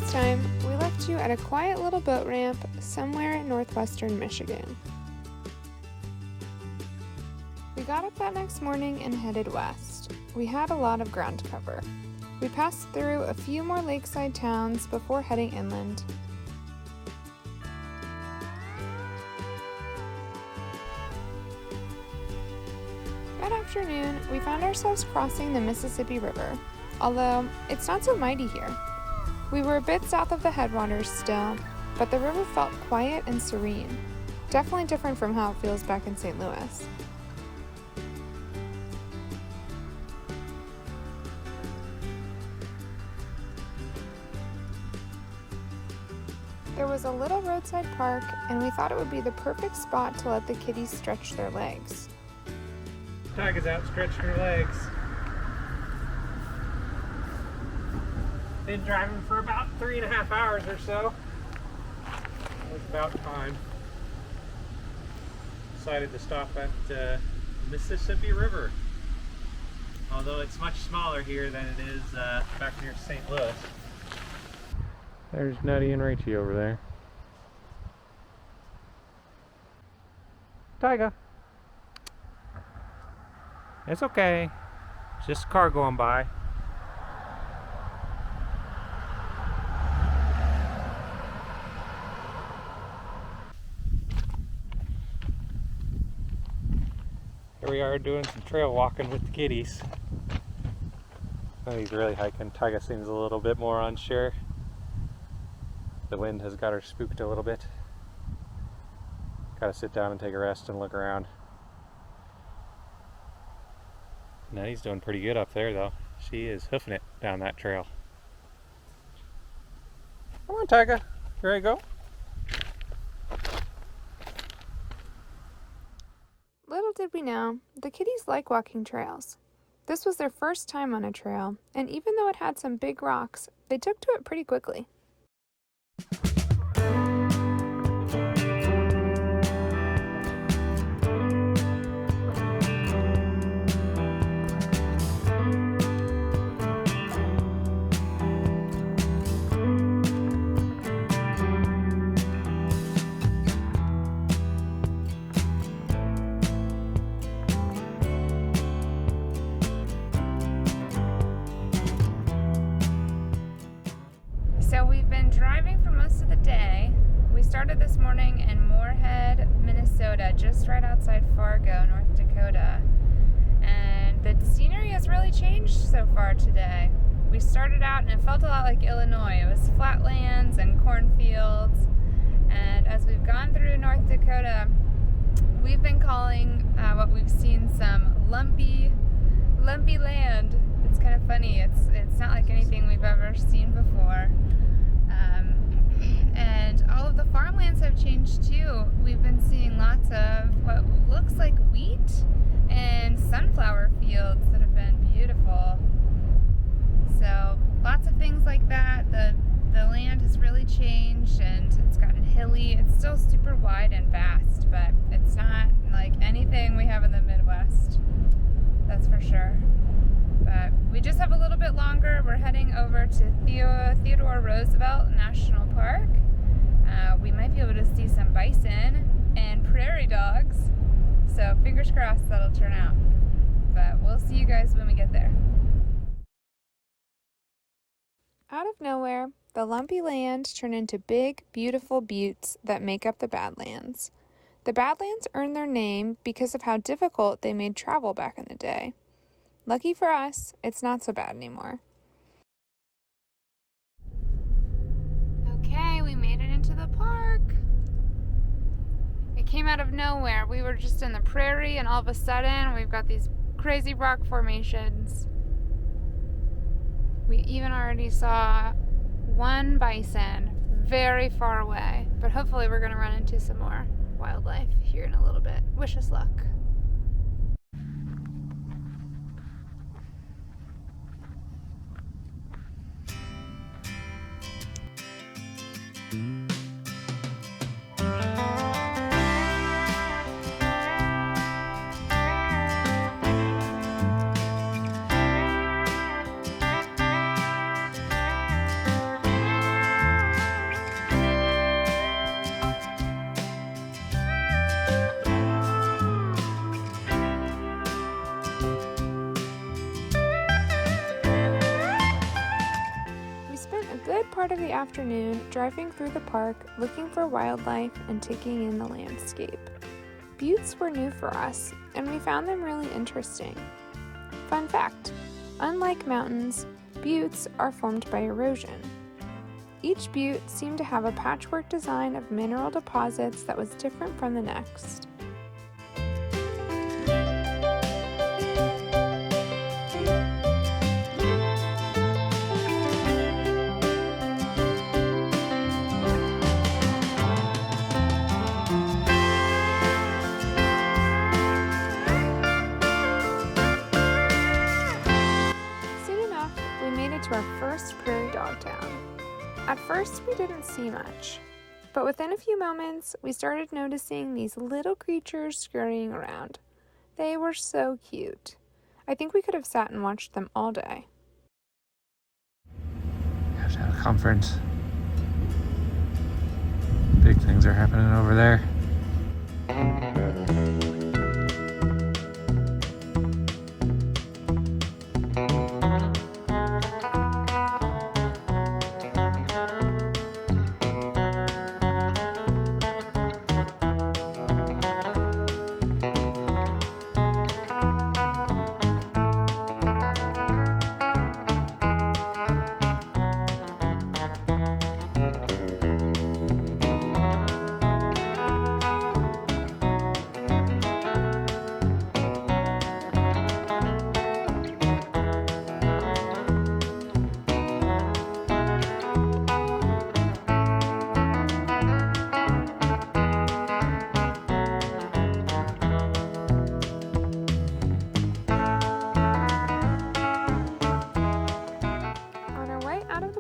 Last time, we left you at a quiet little boat ramp somewhere in northwestern Michigan. We got up that next morning and headed west. We had a lot of ground to cover. We passed through a few more lakeside towns before heading inland. That afternoon, we found ourselves crossing the Mississippi River, although it's not so mighty here. We were a bit south of the headwaters still, but the river felt quiet and serene. Definitely different from how it feels back in St. Louis. There was a little roadside park, and we thought it would be the perfect spot to let the kitties stretch their legs. Tiger's out stretching her legs. Been driving for about 3.5 hours or so. It was about time. Decided to stop at the Mississippi River. Although it's much smaller here than it is back near St. Louis. There's Nutty and Rachie over there. Tiger. It's okay. It's just a car going by. Here we are doing some trail walking with the kitties. He's really hiking. Tyga seems a little bit more unsure. The wind has got her spooked a little bit. Gotta sit down and take a rest and look around. Nutty's doing pretty good up there though. She is hoofing it down that trail. Come on, Tyga. You ready to go? Little did we know, the kitties like walking trails. This was their first time on a trail, and even though it had some big rocks, they took to it pretty quickly. So we've been driving for most of the day. We started this morning in Moorhead, Minnesota, just right outside Fargo, North Dakota. And the scenery has really changed so far today. We started out and it felt a lot like Illinois. It was flatlands and cornfields. And as we've gone through North Dakota, we've been calling what we've seen some lumpy land. It's kind of funny. It's not like anything we've ever seen before. And all of the farmlands have changed too. We've been seeing lots of what looks like wheat and sunflower fields that have been beautiful. So lots of things like that. The land has really changed and it's gotten hilly. It's still super wide and vast, but it's not like anything we have in the Midwest. That's for sure. But we just have a little bit longer. We're heading over to Theodore Roosevelt National Park. We might be able to see some bison and prairie dogs. So fingers crossed that'll turn out. But we'll see you guys when we get there. Out of nowhere, the lumpy land turned into big, beautiful buttes that make up the Badlands. The Badlands earned their name because of how difficult they made travel back in the day. Lucky for us, it's not so bad anymore. Okay, we made it into the park. It came out of nowhere. We were just in the prairie and all of a sudden we've got these crazy rock formations. We even already saw one bison very far away, but hopefully we're going to run into some more wildlife here in a little bit. Wish us luck. part of the afternoon driving through the park, looking for wildlife and taking in the landscape. Buttes were new for us, and we found them really interesting. Fun fact, unlike mountains, buttes are formed by erosion. Each butte seemed to have a patchwork design of mineral deposits that was different from the next. To our first prairie dog town. At first, we didn't see much, but within a few moments, we started noticing these little creatures scurrying around. They were so cute. I think we could have sat and watched them all day. You have to have a conference. Big things are happening over there.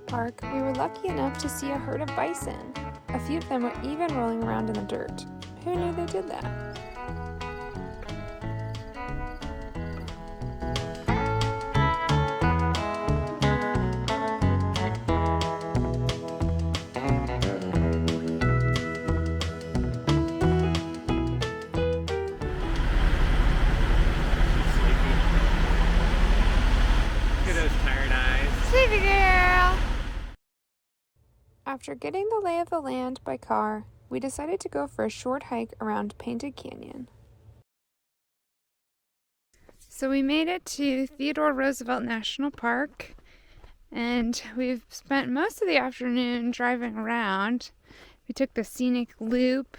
Park, we were lucky enough to see a herd of bison. A few of them were even rolling around in the dirt. Who knew they did that? Look at those tired eyes. Sleepy girl! After getting the lay of the land by car, we decided to go for a short hike around Painted Canyon. So we made it to Theodore Roosevelt National Park, and we've spent most of the afternoon driving around. We took the scenic loop,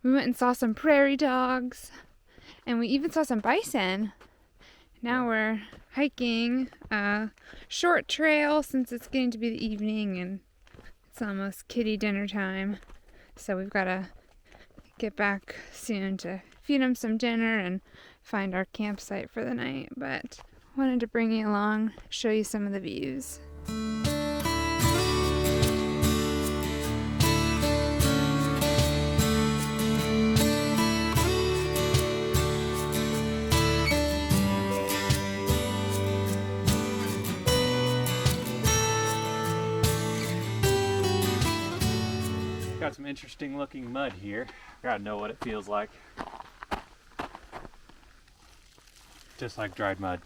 we went and saw some prairie dogs, and we even saw some bison. Now we're hiking a short trail since it's getting to be the evening and it's almost kitty dinner time, so we've got to get back soon to feed them some dinner and find our campsite for the night, but wanted to bring you along, show you some of the views. Got some interesting looking mud here. Gotta know what it feels like. Just like dried mud.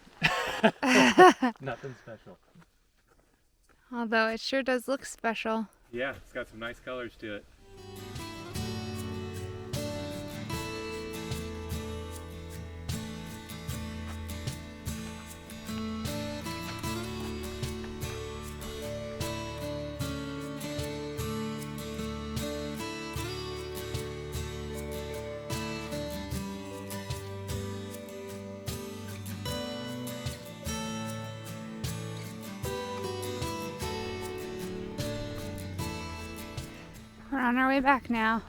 Nothing special. Although it sure does look special. Yeah, it's got some nice colors to it. We're on our way back now.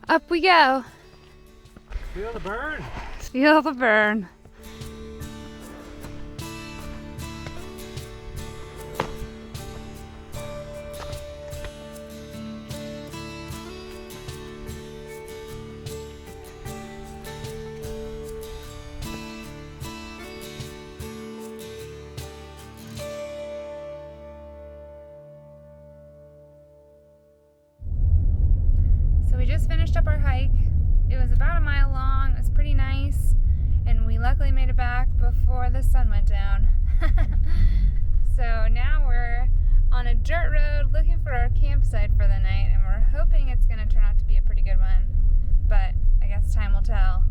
Up we go. Feel the burn. Feel the burn. We just finished up our hike. It was about a mile long. It was pretty nice, and we luckily made it back before the sun went down. So now we're on a dirt road looking for our campsite for the night, and we're hoping it's going to turn out to be a pretty good one, but I guess time will tell.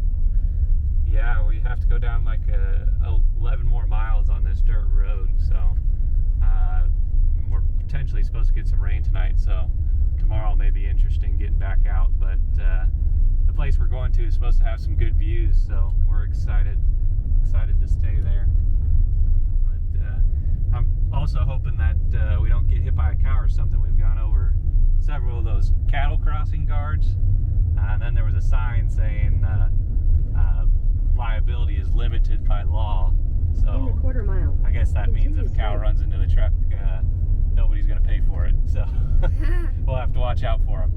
Yeah, we have to go down like 11 more miles on this dirt road, so we're potentially supposed to get some rain tonight, so tomorrow may be interesting getting back out, but the place we're going to is supposed to have some good views, so we're excited to stay there. But I'm also hoping that we don't get hit by a cow or something. We've gone over several of those cattle crossing guards, and then there was a sign saying liability is limited by law. So in the quarter mile, I guess that means if a cow runs into the truck, nobody's going to pay for it. So we'll have to watch out for them.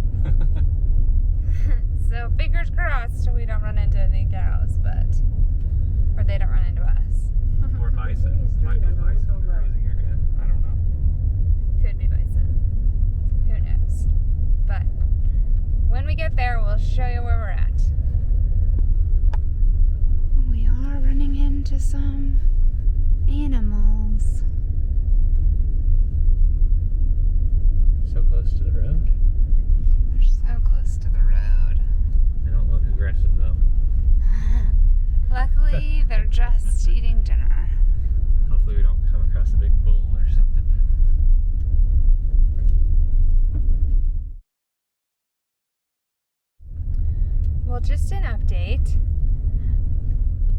So fingers crossed we don't run into any cows, or they don't run into us. Or bison. Might be a bison in the grazing area. I don't know. Could be bison. Who knows? But when we get there, we'll show you where we're at. We are running into some animals. So close to the road. They're so close to the road. They don't look aggressive though. Luckily, they're just eating dinner. Hopefully we don't come across a big bull or something. Well, just an update.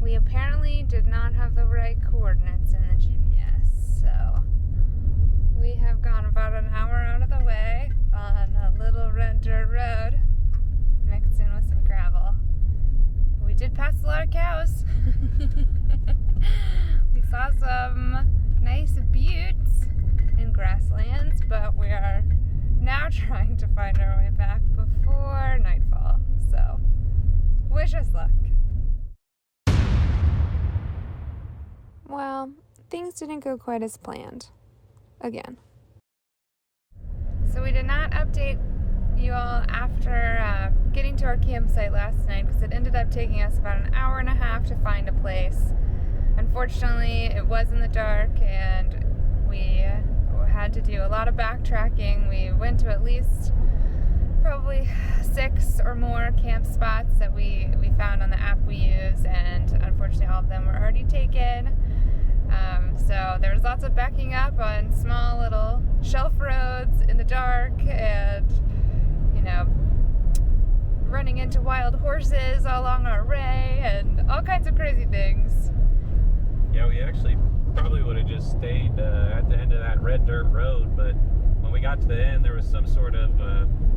We apparently did not have the right coordinates in the GPS, so we have gone about an hour out of the way on a little red dirt road mixed in with some gravel. We did pass a lot of cows. We saw some nice buttes and grasslands, but we are now trying to find our way back before nightfall. So, wish us luck. Well, things didn't go quite as planned. Again. So we did not update you all after getting to our campsite last night because it ended up taking us about an hour and a half to find a place. Unfortunately, it was in the dark and we had to do a lot of backtracking. We went to at least probably 6 or more camp spots that we found on the app we use, and unfortunately all of them were already taken. So there was lots of backing up on small little shelf roads in the dark, and running into wild horses along our way and all kinds of crazy things. Yeah, we actually probably would have just stayed at the end of that red dirt road, but when we got to the end there was some sort of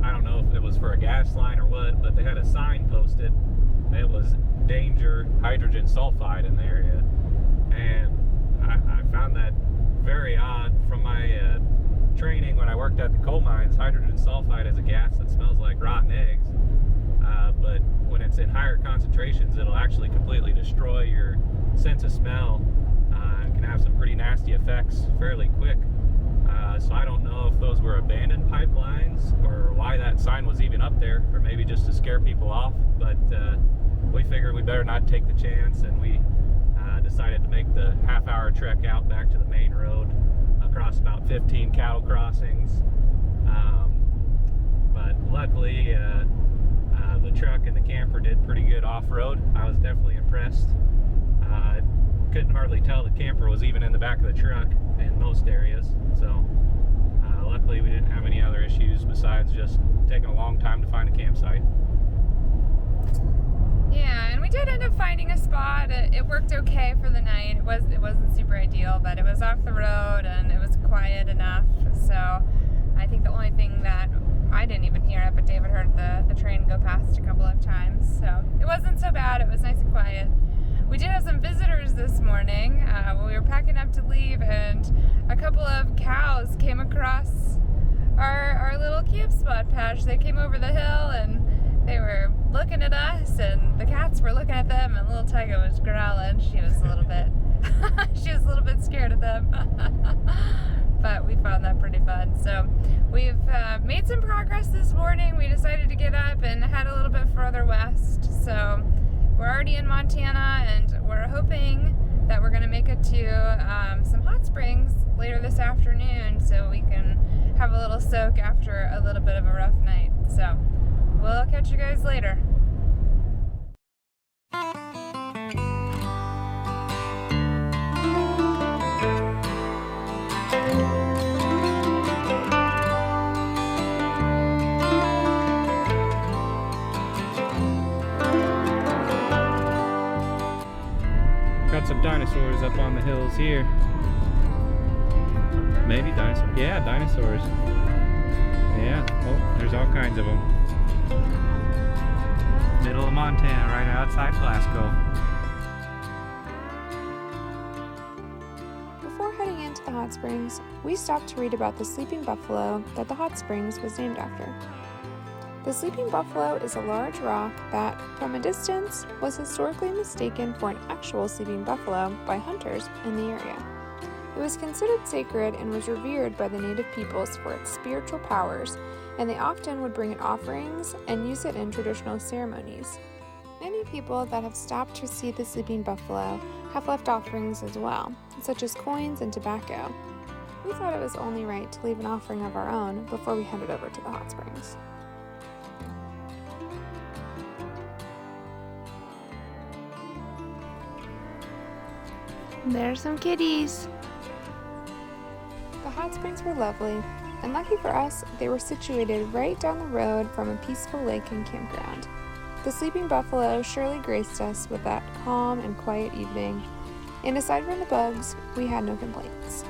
I don't know if it was for a gas line or what, but they had a sign posted and it was danger hydrogen sulfide in the area, and I found that very odd. From my training when I worked at the coal mines, hydrogen sulfide is a gas that smells like rotten eggs, but when it's in higher concentrations it'll actually completely destroy your sense of smell and can have some pretty nasty effects fairly quick. So I don't know if those were abandoned pipelines or why that sign was even up there, or maybe just to scare people off, but we figured we better not take the chance, and we decided to make the half-hour trek out back to the main road across about 15 cattle crossings. But luckily the truck and the camper did pretty good off-road. I was definitely impressed. Couldn't hardly tell the camper was even in the back of the truck in most areas, so luckily we didn't have any other issues besides just taking a long time to find a campsite. Yeah, and we did end up finding a spot. It worked okay for the night. It wasn't super ideal, but it was off the road and it was quiet enough. So I think the only thing that I didn't even hear it, but David heard the train go past a couple of times. So it wasn't so bad. It was nice and quiet. We did have some visitors this morning. We were packing up to leave, and a couple of cows came across our little camp spot patch. They came over the hill and they were looking at us, and the cats were looking at them, and little Tyga was growling. She was a little bit scared of them. But we found that pretty fun. So we've made some progress this morning. We decided to get up and head a little bit further west. So we're already in Montana, and we're hoping that we're gonna make it to some hot springs later this afternoon so we can have a little soak after a little bit of a rough night. So we'll catch you guys later. Got some dinosaurs up on the hills here. Maybe dinosaurs. Yeah, dinosaurs. Yeah. Oh, there's all kinds of them. Middle of Montana, right outside Glasgow. Before heading into the hot springs, we stopped to read about the sleeping buffalo that the hot springs was named after. The sleeping buffalo is a large rock that, from a distance, was historically mistaken for an actual sleeping buffalo by hunters in the area. It was considered sacred and was revered by the native peoples for its spiritual powers, and they often would bring it offerings and use it in traditional ceremonies. Many people that have stopped to see the sleeping buffalo have left offerings as well, such as coins and tobacco. We thought it was only right to leave an offering of our own before we headed over to the hot springs. There's some kitties. The hot springs were lovely, and lucky for us, they were situated right down the road from a peaceful lake and campground. The sleeping buffalo surely graced us with that calm and quiet evening, and aside from the bugs, we had no complaints.